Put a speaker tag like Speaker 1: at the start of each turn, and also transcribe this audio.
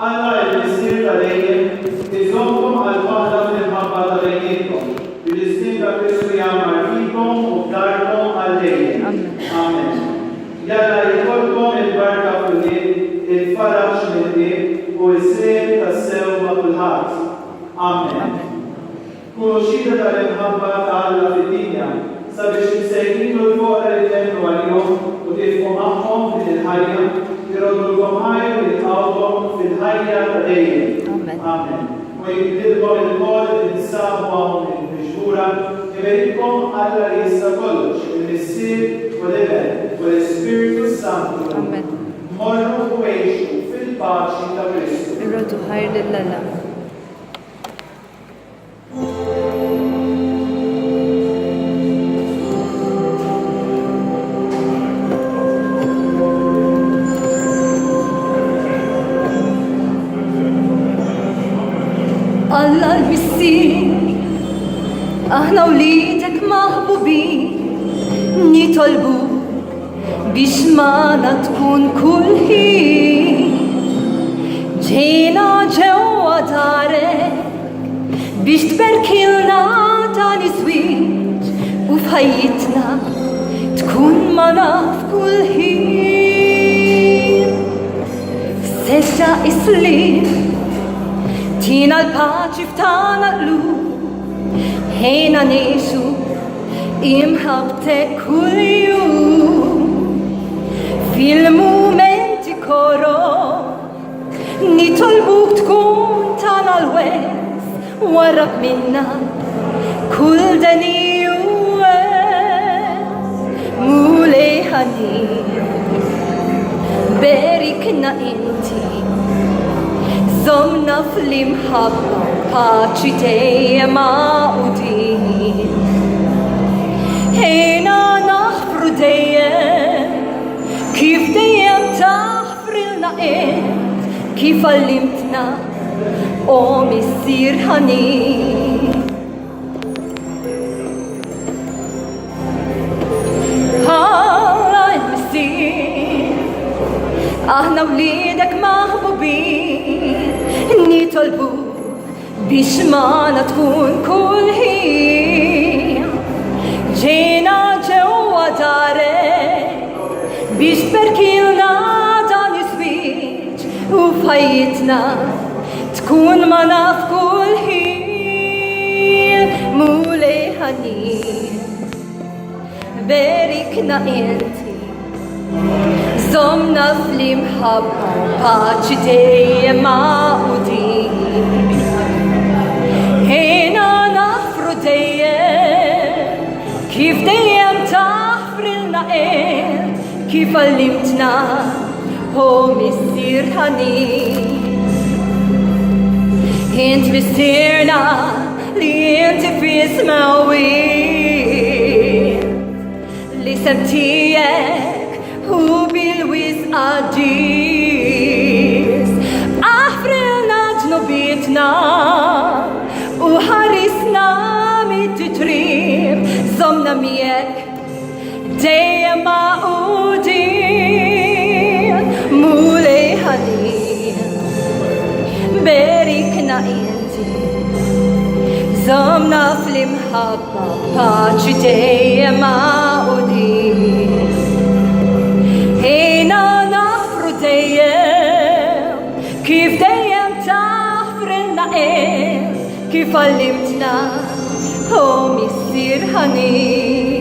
Speaker 1: Alla il-missir tal-ejjem iżomkom għal-waħda fil-ħabba tal-ejjemkom. Bil-istim ta' Kristu jagħmar fikom u f'darkom għal-ejjem. Amen. Jalla jkollkom il-barka fil-ħin, il-faraġ mill-ħin u s-sejm tas-sew ma' kulħadd. Amen. Kunu xhieda tal-imħabba ta' Alla fid-dinja sabiex insejħinu l-foqra li temnu għalihom u tifhmu magħhom din il-ħajja يردكم هاي ويتعوضكم في الحياة الأبدية. آمين. ويكتبكم القول الإنسان وهم المشهورة يبارككم على يستقلش المسير والإبن والإسبيريتو سانتو. آمين. مروا وعيشوا في الباقي تبرسوا.
Speaker 2: الرد خير لله.
Speaker 3: الله المسير احنا وليدك محبوبين نطلبوك بيش معنا تكون كل حين جينا جوا دارك بيش تباركي لنا تاني زويج وفي حياتنا تكون معنا في كل حين سجا اسلام Tina l-paċi f'tana l-lu Ħejna neħxu imħabtek kull-jum Fil-momenti koro Nitolbuk tkun tana l-wes Warrab minna kull dani wes Mulejħani Berikna inti Zomna fl-imħabba paċi dejjem għudin Ħejna naħfru dejjem Kif dejjem taħfrilna Kif għallimtna O missir ħanin Ħalla il-missir Aħna wliedek maħbubin Nitolbu biex maħna tkun kull ħin Ġejna ġewwa darek biex tberkilna dan iż-żwieġ U f'ħajjitna tkun maħna f'kull ħin Mulej ħanin berikna inti Zomna fl-imħabba paċi dejjem għudin Ħejna naħfru dejjem Kif dejjem taħfrilna Kif għallimtna O missir ħanin Int missirna li inti fismawi Li semtijek U bil-wis għadġis Aħfrilna ġnubietna U ħarisna mit-titrib Zomna miegħek dejjem għudin Mulej ħanin Berikna inti Zomna fl-imħabba paċi dejjem għudin Ħejna naħfru dejjem Kif dejjem taħfrilna Kif għallimtna O missir ħanin